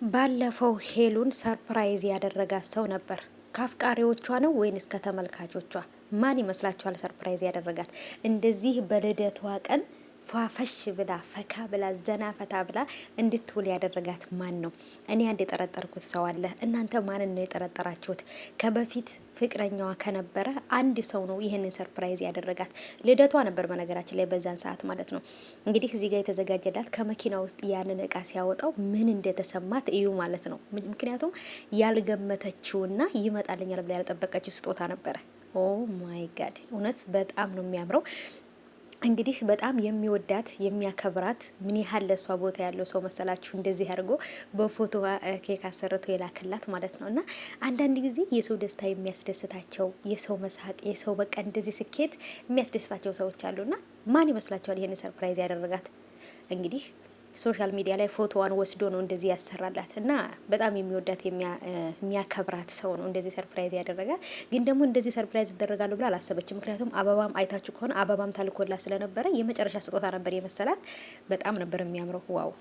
ባለፈው ሄሉን ሰርፕራይዝ ያደረጋት ሰው ነበር። ከአፍቃሪዎቿ ነው ወይንስ ከተመልካቾቿ? ማን ይመስላችኋል ሰርፕራይዝ ያደረጋት? እንደዚህ በልደቷ ቀን ፏፈሽ ብላ ፈካ ብላ ዘና ፈታ ብላ እንድትውል ያደረጋት ማን ነው? እኔ አንድ የጠረጠርኩት ሰው አለ። እናንተ ማንን ነው የጠረጠራችሁት? ከበፊት ፍቅረኛዋ ከነበረ አንድ ሰው ነው ይህንን ሰርፕራይዝ ያደረጋት። ልደቷ ነበር በነገራችን ላይ በዛን ሰዓት ማለት ነው። እንግዲህ እዚህ ጋር የተዘጋጀላት ከመኪና ውስጥ ያንን እቃ ሲያወጣው ምን እንደተሰማት እዩ ማለት ነው። ምክንያቱም ያልገመተችውና ይመጣልኛል ብላ ያልጠበቀችው ስጦታ ነበረ። ኦ ማይ ጋድ እውነት በጣም ነው የሚያምረው። እንግዲህ በጣም የሚወዳት የሚያከብራት ምን ያህል ለሷ ቦታ ያለው ሰው መሰላችሁ? እንደዚህ አድርጎ በፎቶ ኬክ አሰርቶ የላክላት ማለት ነው። እና አንዳንድ ጊዜ የሰው ደስታ የሚያስደስታቸው የሰው መሳቅ የሰው በቃ እንደዚህ ስኬት የሚያስደስታቸው ሰዎች አሉና ማን ይመስላችኋል ይሄን ሰርፕራይዝ ያደረጋት? እንግዲህ ሶሻል ሚዲያ ላይ ፎቶዋን ወስዶ ነው እንደዚህ ያሰራላት እና በጣም የሚወዳት የሚያከብራት ሰው ነው እንደዚህ ሰርፕራይዝ ያደረጋት። ግን ደግሞ እንደዚህ ሰርፕራይዝ ይደረጋሉ ብላ አላሰበችም። ምክንያቱም አበባም አይታችሁ ከሆነ አበባም ታልኮላት ስለነበረ የመጨረሻ ስጦታ ነበር የመሰላት። በጣም ነበር የሚያምረው። ዋው